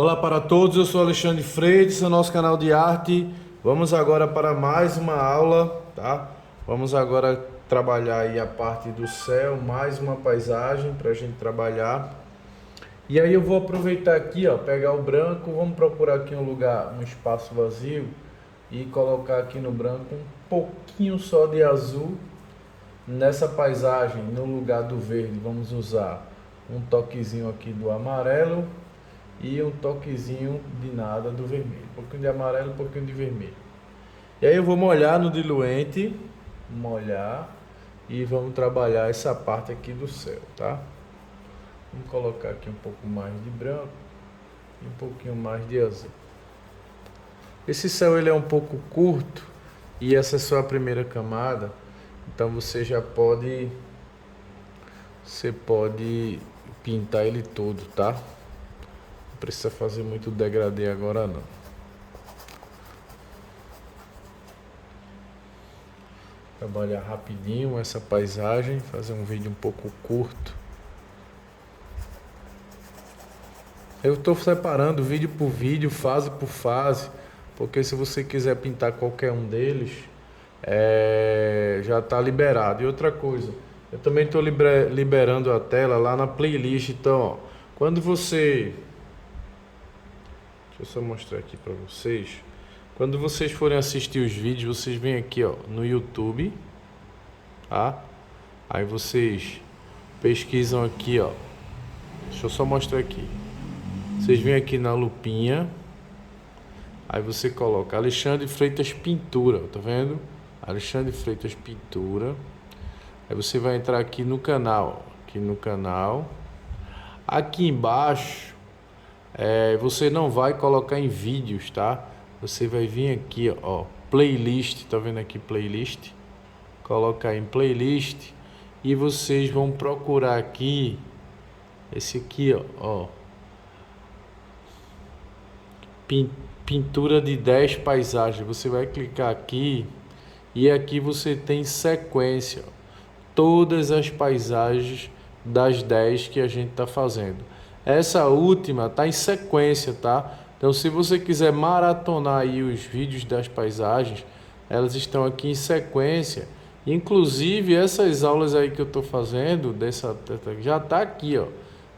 Olá para todos, eu sou Alexandre Freire, esse é o nosso canal de arte. Vamos agora para mais uma aula, tá? Vamos agora trabalhar aí a parte do céu, mais uma paisagem para a gente trabalhar. E aí eu vou aproveitar aqui, ó, pegar o branco, vamos procurar aqui um lugar, um espaço vazio e colocar aqui no branco um pouquinho só de azul nessa paisagem, no lugar do verde. Vamos usar um toquezinho aqui do amarelo e um toquezinho de nada do vermelho, um pouquinho de amarelo, um pouquinho de vermelho. E aí eu vou molhar no diluente, molhar, e vamos trabalhar essa parte aqui do céu, tá? Vamos colocar aqui um pouco mais de branco e um pouquinho mais de azul. Esse céu ele é um pouco curto e essa é só a primeira camada, então você pode pintar ele todo, tá? Não precisa fazer muito degradê agora não. Trabalhar rapidinho essa paisagem, fazer um vídeo um pouco curto. Eu estou separando vídeo por vídeo, fase por fase, porque se você quiser pintar qualquer um deles, já está liberado. E outra coisa, eu também estou liberando a tela lá na playlist, então, ó, quando você... Deixa eu só mostrar aqui para vocês. Quando vocês forem assistir os vídeos, vocês vêm aqui, ó, no YouTube, tá? Aí vocês pesquisam aqui, ó. Deixa eu só mostrar aqui. Vocês vêm aqui na lupinha. Aí você coloca Alexandre Freitas Pintura, tá vendo? Alexandre Freitas Pintura. Aí você vai entrar aqui no canal, ó, aqui no canal. Aqui embaixo, você não vai colocar em vídeos, tá? Você vai vir aqui, ó, playlist, tá vendo aqui playlist? Colocar em playlist e vocês vão procurar aqui esse aqui, ó, pintura de 10 paisagens. Você vai clicar aqui e aqui você tem sequência, ó, todas as paisagens das 10 que a gente tá fazendo. Essa última tá em sequência, tá? Então, se você quiser maratonar aí os vídeos das paisagens, elas estão aqui em sequência. Inclusive, essas aulas aí que eu tô fazendo, já tá aqui, ó.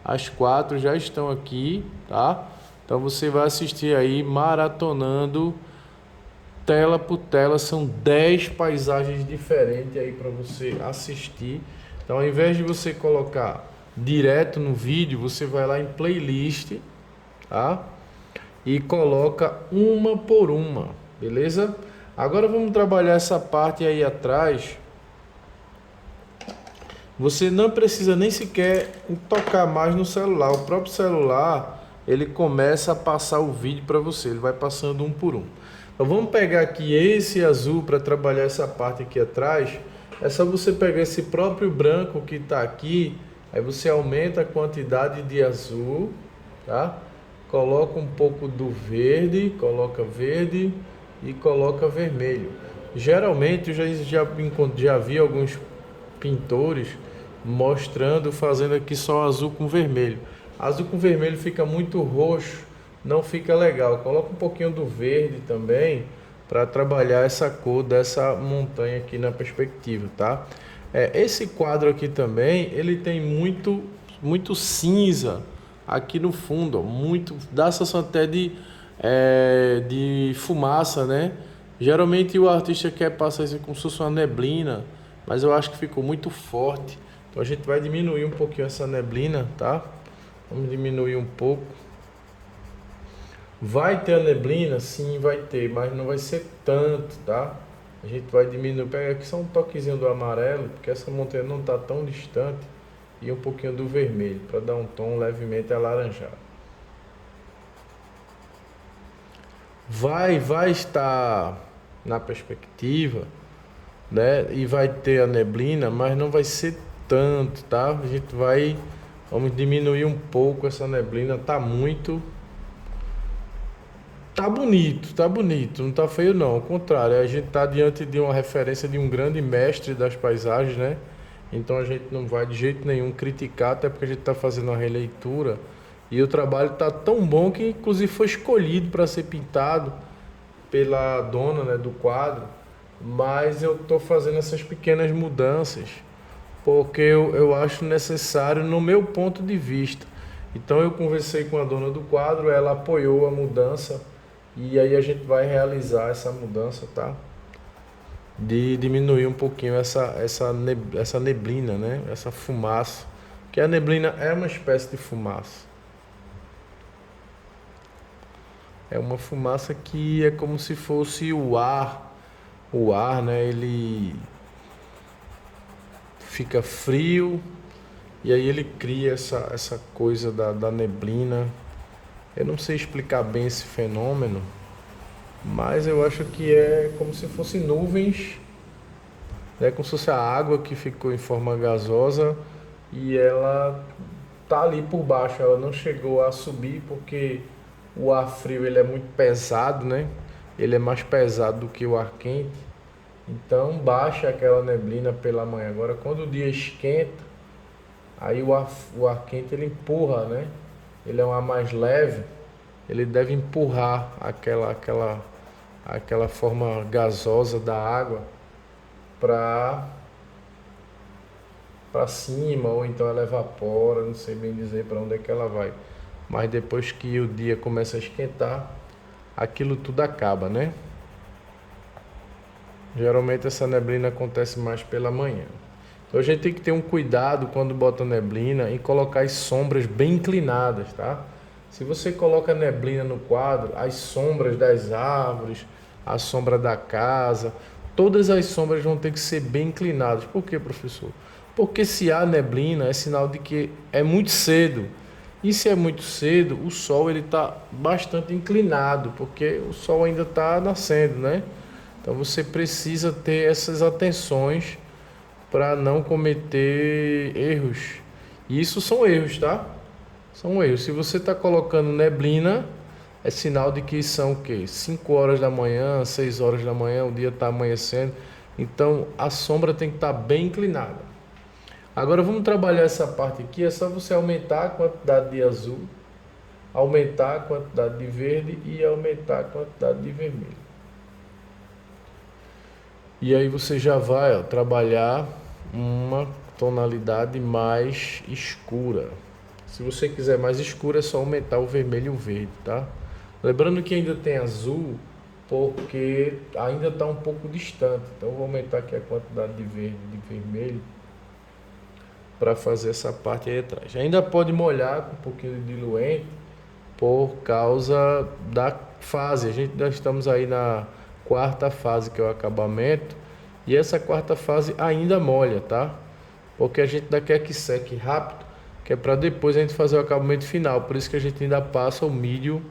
As 4 já estão aqui, tá? Então, você vai assistir aí maratonando tela por tela. São 10 paisagens diferentes aí para você assistir. Então, ao invés de você colocar direto no vídeo, você vai lá em playlist, tá? E coloca uma por uma, beleza? Agora vamos trabalhar essa parte aí atrás. Você não precisa nem sequer tocar mais no celular. O próprio celular, ele começa a passar o vídeo para você. Ele vai passando um por um. Então vamos pegar aqui esse azul para trabalhar essa parte aqui atrás. É só você pegar esse próprio branco que está aqui. Aí você aumenta a quantidade de azul, tá? Coloca um pouco do verde, coloca verde e coloca vermelho. Geralmente eu já vi alguns pintores mostrando, fazendo aqui só azul com vermelho. Azul com vermelho fica muito roxo, não fica legal. Coloca um pouquinho do verde também para trabalhar essa cor dessa montanha aqui na perspectiva, tá? Esse quadro aqui também, ele tem muito cinza aqui no fundo, ó, dá a sensação até de fumaça, né? Geralmente o artista quer passar isso como se fosse uma neblina, mas eu acho que ficou muito forte. Então a gente vai diminuir um pouquinho essa neblina, tá? Vamos diminuir um pouco. Vai ter a neblina? Sim, vai ter, mas não vai ser tanto, tá? A gente vai diminuir, pega aqui só um toquezinho do amarelo, porque essa montanha não está tão distante, e um pouquinho do vermelho, para dar um tom levemente alaranjado. Vai estar na perspectiva, né? E vai ter a neblina, mas não vai ser tanto, tá? Vamos diminuir um pouco essa neblina, tá muito... Tá bonito, não tá feio não, ao contrário, a gente tá diante de uma referência de um grande mestre das paisagens, né? Então a gente não vai de jeito nenhum criticar, até porque a gente tá fazendo uma releitura E o trabalho tá tão bom que inclusive foi escolhido para ser pintado pela dona, né, do quadro, mas eu tô fazendo essas pequenas mudanças porque eu acho necessário no meu ponto de vista. Então eu conversei com a dona do quadro, ela apoiou a mudança e aí a gente vai realizar essa mudança, tá? De diminuir um pouquinho essa neblina, né? Essa fumaça, que a neblina é uma espécie de fumaça. É uma fumaça que é como se fosse o ar, né? Ele fica frio e aí ele cria essa coisa da neblina. Eu não sei explicar bem esse fenômeno, mas eu acho que é como se fossem nuvens, né? Como se fosse a água que ficou em forma gasosa e ela tá ali por baixo. Ela não chegou a subir porque o ar frio ele é muito pesado, né? Ele é mais pesado do que o ar quente. Então baixa aquela neblina pela manhã. Agora quando o dia esquenta, aí o ar quente ele empurra, né? Ele é um ar mais leve, ele deve empurrar aquela forma gasosa da água para para cima, ou então ela evapora, não sei bem dizer para onde é que ela vai. Mas depois que o dia começa a esquentar, aquilo tudo acaba, né? Geralmente essa neblina acontece mais pela manhã. Então a gente tem que ter um cuidado quando bota neblina em colocar as sombras bem inclinadas, tá? Se você coloca neblina no quadro, as sombras das árvores, a sombra da casa, todas as sombras vão ter que ser bem inclinadas. Por quê, professor? Porque se há neblina é sinal de que é muito cedo. E se é muito cedo, o sol ele está bastante inclinado, porque o sol ainda está nascendo, né? Então você precisa ter essas atenções para não cometer erros. E isso são erros, tá? São erros. Se você está colocando neblina, é sinal de que são o quê? 5 horas da manhã, 6 horas da manhã, o dia está amanhecendo. Então a sombra tem que estar bem inclinada. Agora vamos trabalhar essa parte aqui. É só você aumentar a quantidade de azul, aumentar a quantidade de verde e aumentar a quantidade de vermelho. E aí você já vai, ó, trabalhar uma tonalidade mais escura. Se você quiser mais escura, é só aumentar o vermelho e o verde, tá? Lembrando que ainda tem azul, porque ainda está um pouco distante. Então eu vou aumentar aqui a quantidade de verde e de vermelho para fazer essa parte aí atrás. Ainda pode molhar com um pouquinho de diluente por causa da fase. A gente já estamos aí na quarta fase, que é o acabamento, e essa quarta fase ainda molha, tá? Porque a gente ainda quer que seque rápido, que é para depois a gente fazer o acabamento final. Por isso que a gente ainda passa o mídio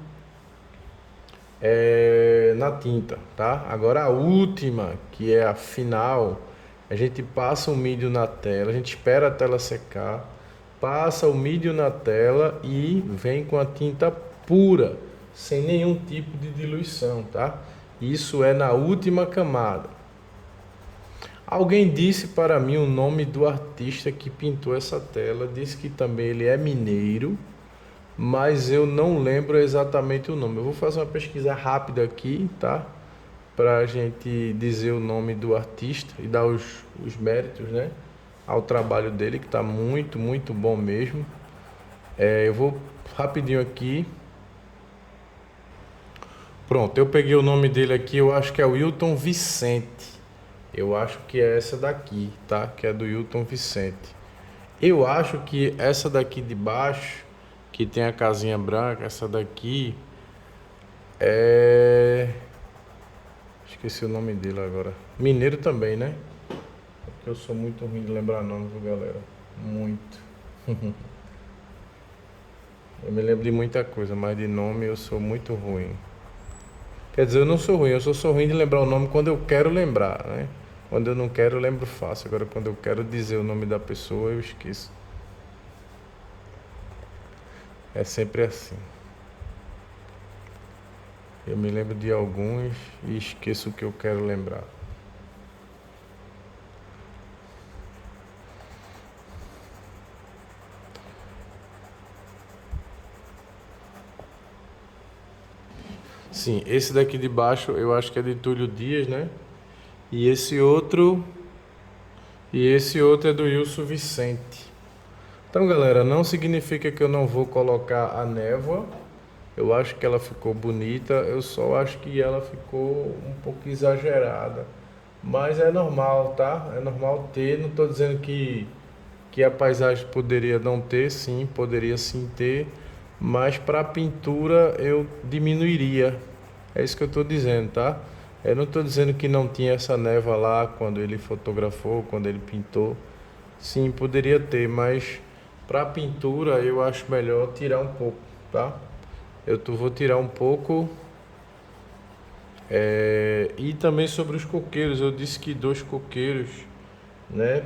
na tinta, tá? Agora a última, que é a final, a gente passa o mídio na tela, a gente espera a tela secar, passa o mídio na tela e vem com a tinta pura, sem nenhum tipo de diluição, tá? Isso é na última camada. Alguém disse para mim o nome do artista que pintou essa tela, disse que também ele é mineiro, mas eu não lembro exatamente o nome. Eu vou fazer uma pesquisa rápida aqui, tá? Para a gente dizer o nome do artista e dar os méritos, né? Ao trabalho dele, que está muito, muito bom mesmo. Eu vou rapidinho aqui. Pronto, eu peguei o nome dele aqui, eu acho que é o Wilton Vicente. Eu acho que é essa daqui, tá? Que é do Wilton Vicente. Eu acho que essa daqui de baixo, que tem a casinha branca, essa daqui é... Esqueci o nome dele agora. Mineiro também, né? Porque eu sou muito ruim de lembrar nome, viu, galera? Muito. Eu me lembro de muita coisa, mas de nome eu sou muito ruim. Quer dizer, eu não sou ruim, eu sou ruim de lembrar o nome quando eu quero lembrar, né? Quando eu não quero, eu lembro fácil. Agora, quando eu quero dizer o nome da pessoa, eu esqueço. É sempre assim. Eu me lembro de alguns e esqueço o que eu quero lembrar. Sim, esse daqui de baixo eu acho que é de Túlio Dias, né? E esse outro, e esse outro é do Wilson Vicente. Então, galera, não significa que eu não vou colocar a névoa. Eu acho que ela ficou bonita, eu só acho que ela ficou um pouco exagerada. Mas é normal, tá? É normal ter, não estou dizendo que a paisagem poderia não ter, sim, poderia sim ter, mas para a pintura eu diminuiria. É isso que eu estou dizendo, tá? Eu não estou dizendo que não tinha essa névoa lá quando ele fotografou, quando ele pintou. Sim, poderia ter, mas para pintura eu acho melhor tirar um pouco, tá? Vou tirar um pouco. E também sobre os coqueiros, eu disse que 2 coqueiros, né?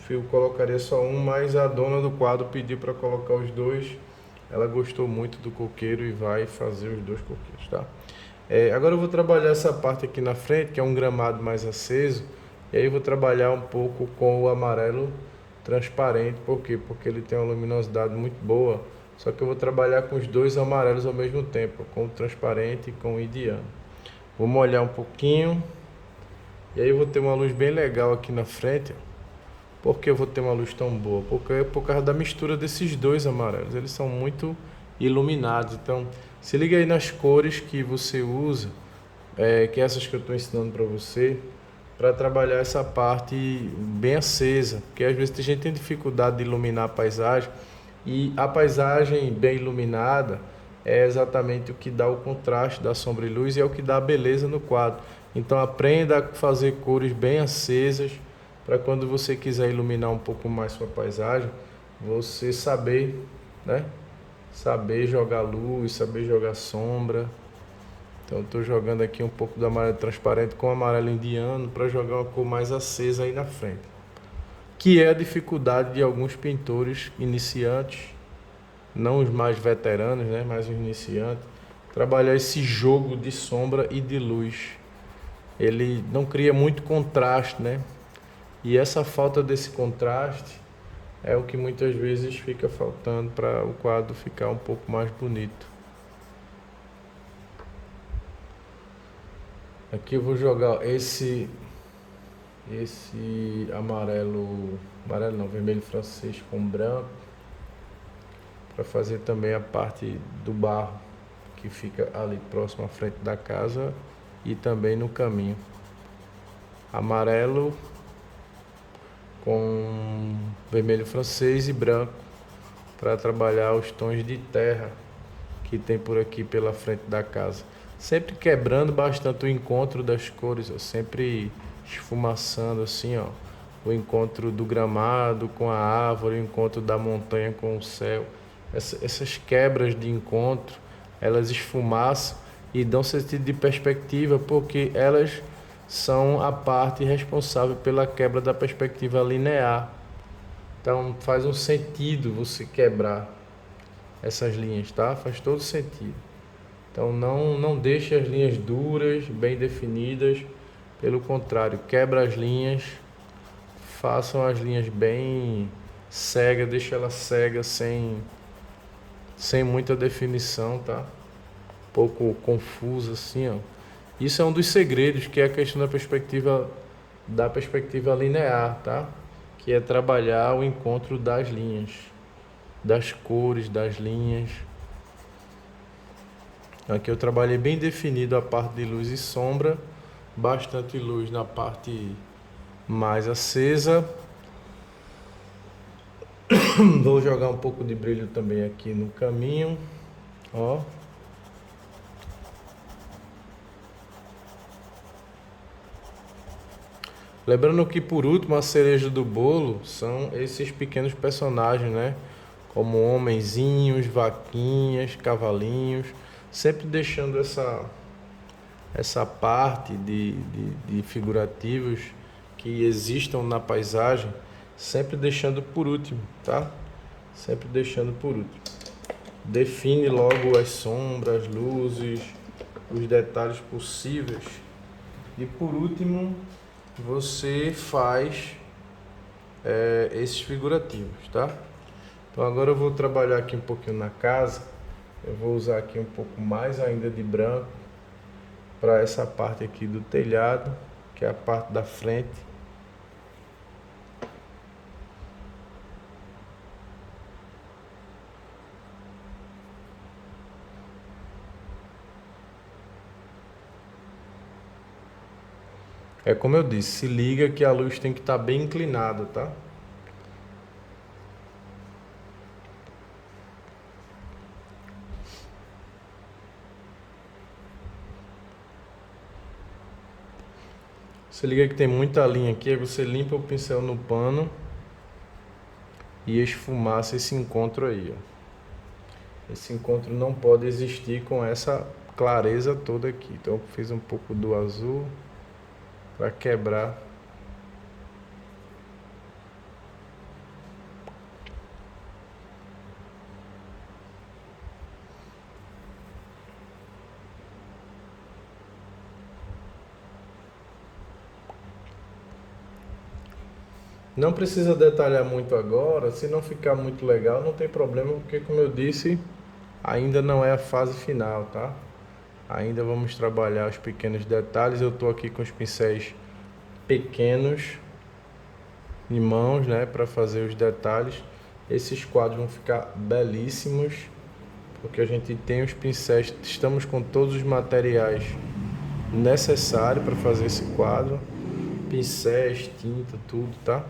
Eu colocaria só um, mas a dona do quadro pediu para colocar os dois. Ela gostou muito do coqueiro e vai fazer os 2 coqueiros, tá? Agora eu vou trabalhar essa parte aqui na frente, que é um gramado mais aceso. E aí eu vou trabalhar um pouco com o amarelo transparente. Por quê? Porque ele tem uma luminosidade muito boa. Só que eu vou trabalhar com os 2 amarelos ao mesmo tempo, com o transparente e com o indiano. Vou molhar um pouquinho. E aí eu vou ter uma luz bem legal aqui na frente. Por que eu vou ter uma luz tão boa? Porque é por causa da mistura desses 2 amarelos. Eles são muito iluminados. Então, se liga aí nas cores que você usa, que é essas que eu estou ensinando para você, para trabalhar essa parte bem acesa. Porque às vezes tem gente que tem dificuldade de iluminar a paisagem. E a paisagem bem iluminada é exatamente o que dá o contraste da sombra e luz e é o que dá a beleza no quadro. Então aprenda a fazer cores bem acesas para quando você quiser iluminar um pouco mais sua paisagem, você saber, né? Saber jogar luz, saber jogar sombra. Então estou jogando aqui um pouco do amarelo transparente com o amarelo indiano para jogar uma cor mais acesa aí na frente. Que é a dificuldade de alguns pintores iniciantes, não os mais veteranos, né, mas os iniciantes, trabalhar esse jogo de sombra e de luz. Ele não cria muito contraste, né? E essa falta desse contraste é o que muitas vezes fica faltando para o quadro ficar um pouco mais bonito. Aqui eu vou jogar esse amarelo não, vermelho francês com branco, para fazer também a parte do barro que fica ali próximo à frente da casa e também no caminho. Amarelo com vermelho francês e branco para trabalhar os tons de terra que tem por aqui pela frente da casa. Sempre quebrando bastante o encontro das cores, ó, sempre esfumaçando assim, ó, o encontro do gramado com a árvore, o encontro da montanha com o céu. Essas quebras de encontro, elas esfumaçam e dão sentido de perspectiva, porque elas são a parte responsável pela quebra da perspectiva linear. Então faz um sentido você quebrar essas linhas, tá? Faz todo sentido. Então não deixe as linhas duras, bem definidas. Pelo contrário, quebra as linhas, façam as linhas bem cegas, deixa ela cega, sem muita definição, tá? Um pouco confusa assim, ó. Isso é um dos segredos, que é a questão da perspectiva linear, tá? Que é trabalhar o encontro das linhas, das cores das linhas. Aqui eu trabalhei bem definido a parte de luz e sombra, bastante luz na parte mais acesa. Vou jogar um pouco de brilho também aqui no caminho, ó. Lembrando que por último a cereja do bolo são esses pequenos personagens, né? Como homenzinhos, vaquinhas, cavalinhos, sempre deixando essa parte de figurativos que existam na paisagem, sempre deixando por último, tá? Sempre deixando por último. Define logo as sombras, luzes, os detalhes possíveis. E por último, você faz esses figurativos, tá? Então agora eu vou trabalhar aqui um pouquinho na casa. Eu vou usar aqui um pouco mais ainda de branco para essa parte aqui do telhado, que é a parte da frente. É como eu disse, se liga que a luz tem que estar bem inclinada, tá? Se liga que tem muita linha aqui, aí você limpa o pincel no pano e esfumaça esse encontro aí, ó. Esse encontro não pode existir com essa clareza toda aqui. Então eu fiz um pouco do azul para quebrar. Não precisa detalhar muito agora, se não ficar muito legal não tem problema, porque como eu disse, ainda não é a fase final, tá? Ainda vamos trabalhar os pequenos detalhes. Eu estou aqui com os pincéis pequenos em mãos, né, para fazer os detalhes. Esses quadros vão ficar belíssimos, porque a gente tem os pincéis, estamos com todos os materiais necessários para fazer esse quadro, pincéis, tinta, tudo, tá?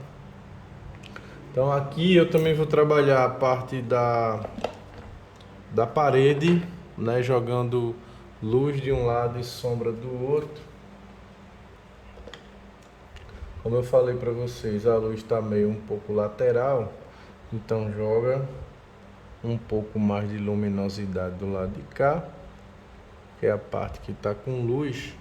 Então aqui eu também vou trabalhar a parte da parede, né, jogando luz de um lado e sombra do outro. Como eu falei para vocês, a luz está meio um pouco lateral, então joga um pouco mais de luminosidade do lado de cá, que é a parte que está com luz.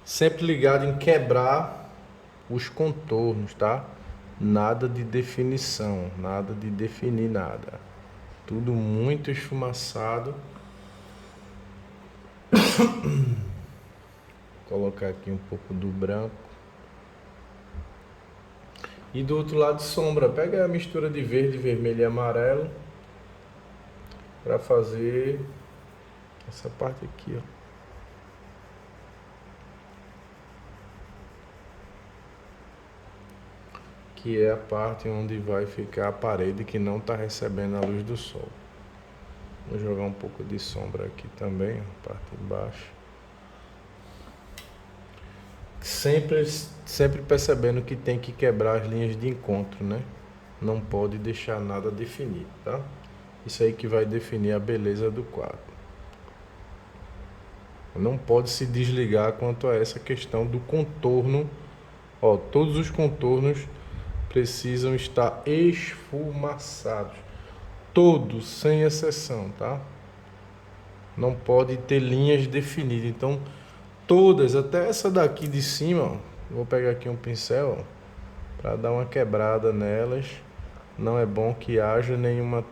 Sempre ligado em quebrar os contornos, tá? Nada de definição, nada de definir nada. Tudo muito esfumaçado. Vou colocar aqui um pouco do branco. E do outro lado sombra, pega a mistura de verde, vermelho e amarelo para fazer essa parte aqui, ó. Que é a parte onde vai ficar a parede que não está recebendo a luz do sol. Vou jogar um pouco de sombra aqui também, a parte de baixo. Sempre percebendo que tem que quebrar as linhas de encontro, né? Não pode deixar nada definido, tá? Isso aí que vai definir a beleza do quadro. Não pode se desligar quanto a essa questão do contorno. Ó, todos os contornos precisam estar esfumaçados. Todos, sem exceção, tá? Não pode ter linhas definidas. Então, todas, até essa daqui de cima, ó, vou pegar aqui um pincel para dar uma quebrada nelas. Não é bom que haja nenhuma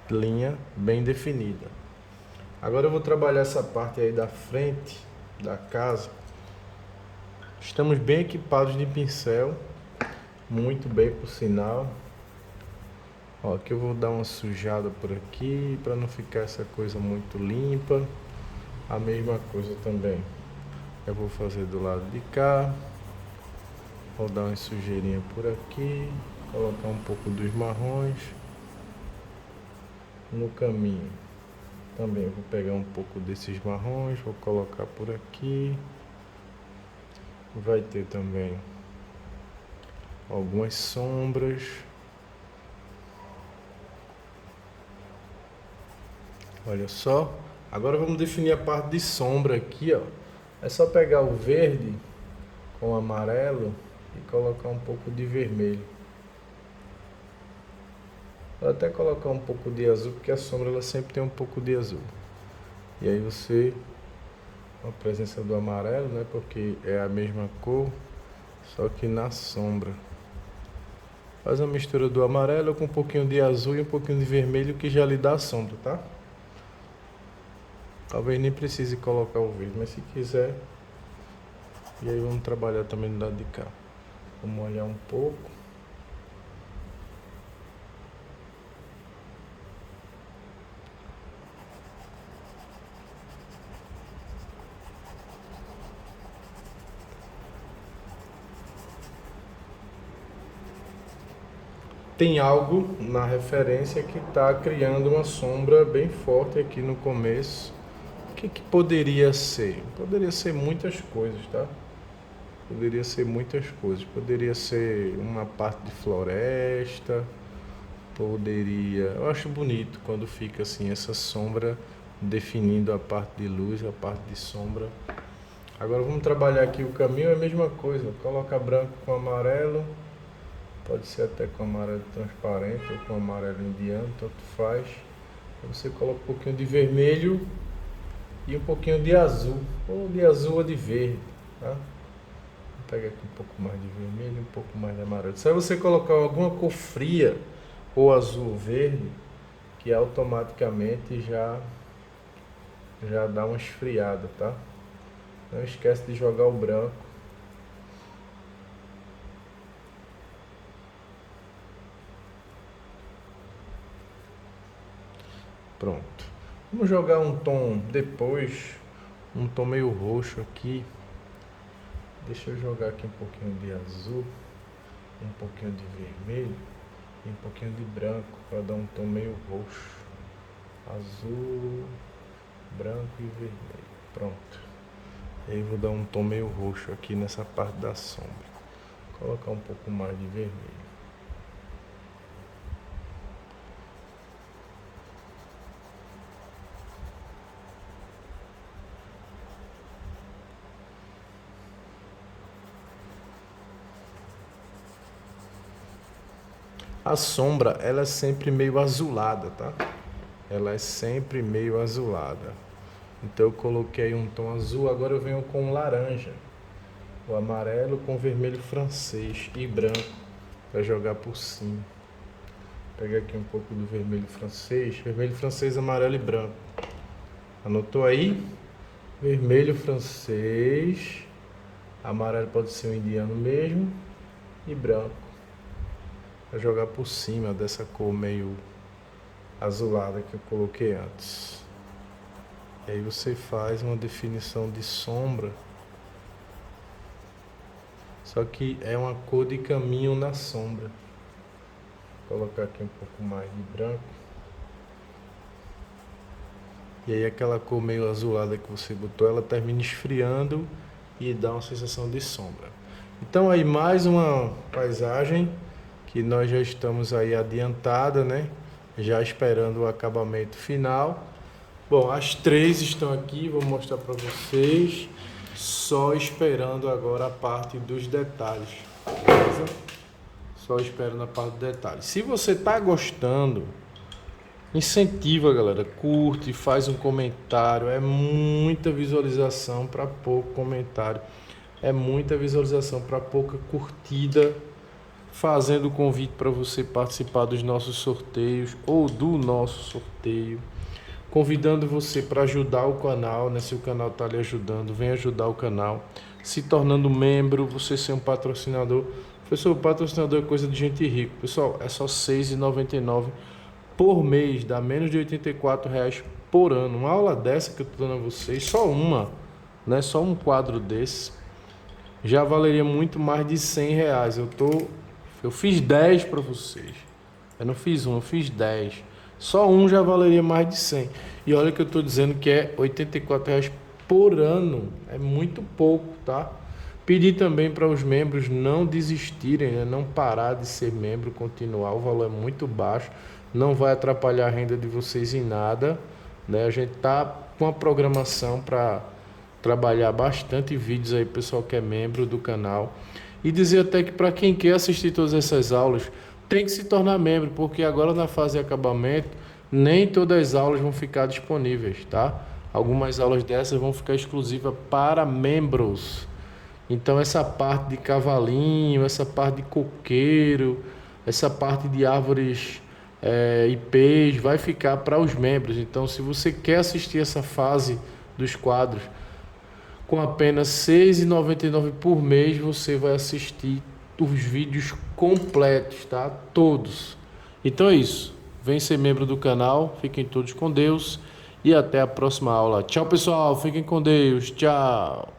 linha bem definida. Agora eu vou trabalhar essa parte aí da frente da casa. Estamos bem equipados de pincel, muito bem por sinal. Ó, aqui eu vou dar uma sujada por aqui para não ficar essa coisa muito limpa. A mesma coisa também eu vou fazer do lado de cá. Vou dar uma sujeirinha por aqui, colocar um pouco dos marrons no caminho. Também vou pegar um pouco desses marrons, vou colocar por aqui. Vai ter também algumas sombras. Olha só. Agora vamos definir a parte de sombra aqui, ó. É só pegar o verde com o amarelo e colocar um pouco de vermelho. Vou até colocar um pouco de azul, porque a sombra ela sempre tem um pouco de azul. E aí você, com a presença do amarelo, né, porque é a mesma cor, só que na sombra. Faz a mistura do amarelo com um pouquinho de azul e um pouquinho de vermelho, que já lhe dá a sombra, tá? Talvez nem precise colocar o verde, mas se quiser. E aí vamos trabalhar também do lado de cá. Vamos molhar um pouco. tem algo na referência que está criando uma sombra bem forte aqui no começo. O que poderia ser? Poderia ser muitas coisas, tá? Poderia ser muitas coisas. Poderia ser uma parte de floresta. Poderia... Eu acho bonito quando fica assim essa sombra definindo a parte de luz, a parte de sombra. Agora vamos trabalhar aqui o caminho, é a mesma coisa. Coloca branco com amarelo. Pode ser até com amarelo transparente ou com amarelo indiano, tanto faz. Você coloca um pouquinho de vermelho e um pouquinho de azul, ou de azul ou de verde, tá? Vou pegar aqui um pouco mais de vermelho e um pouco mais de amarelo. Se você colocar alguma cor fria, ou azul ou verde, que automaticamente já dá uma esfriada, tá? Não esquece de jogar o branco. Pronto. Vamos jogar um tom depois, um tom meio roxo aqui. Deixa eu jogar aqui um pouquinho de azul, um pouquinho de vermelho e um pouquinho de branco para dar um tom meio roxo. Azul, branco e vermelho. Pronto. E aí vou dar um tom meio roxo aqui nessa parte da sombra. Vou colocar um pouco mais de vermelho. A sombra, ela é sempre meio azulada, tá? Ela é sempre meio azulada. Então eu coloquei um tom azul, agora eu venho com laranja. O amarelo com vermelho francês e branco para jogar por cima. Vou pegar aqui um pouco do vermelho francês, amarelo e branco. Anotou aí? Vermelho francês, amarelo pode ser um indiano mesmo e branco. Para jogar por cima dessa cor meio azulada que eu coloquei antes. E aí você faz uma definição de sombra, só que é uma cor de caminho na sombra. Vou colocar aqui um pouco mais de branco. E aí aquela cor meio azulada que você botou, ela termina esfriando e dá uma sensação de sombra. Então aí mais uma paisagem que nós já estamos aí adiantada, né? Já esperando o acabamento final. Bom, as três estão aqui, vou mostrar para vocês. Só esperando agora a parte dos detalhes, beleza? Só esperando a parte dos detalhes. Se você está gostando, incentiva, galera. Curte, faz um comentário. É muita visualização para pouco comentário. É muita visualização para pouca curtida. Fazendo o convite para você participar dos nossos sorteios ou do nosso sorteio. Convidando você para ajudar o canal, né? Se o canal está lhe ajudando, vem ajudar o canal. Se tornando membro, você ser um patrocinador. Professor, o patrocinador é coisa de gente rica. Pessoal, é só R$ 6,99 por mês, dá menos de R$ 84,00 por ano. Uma aula dessa que eu estou dando a vocês, só uma, né? Só um quadro desse, já valeria muito mais de R$ 100. Eu fiz 10 para vocês. Eu não fiz um, eu fiz 10. Só um já valeria mais de 100. E olha que eu estou dizendo que é R$ 84,00 por ano. É muito pouco, tá? Pedir também para os membros não desistirem, né? Não parar de ser membro, continuar. O valor é muito baixo. Não vai atrapalhar a renda de vocês em nada, né? A gente tá com a programação para trabalhar bastante vídeos aí, pessoal que é membro do canal. E dizer até que para quem quer assistir todas essas aulas, tem que se tornar membro, porque agora na fase de acabamento, nem todas as aulas vão ficar disponíveis, tá? Algumas aulas dessas vão ficar exclusivas para membros. Então essa parte de cavalinho, essa parte de coqueiro, essa parte de árvores IPs vai ficar para os membros. Então se você quer assistir essa fase dos quadros, com apenas R$ 6,99 por mês, você vai assistir os vídeos completos, tá? Todos. Então é isso. Vem ser membro do canal. Fiquem todos com Deus. E até a próxima aula. Tchau, pessoal. Fiquem com Deus. Tchau.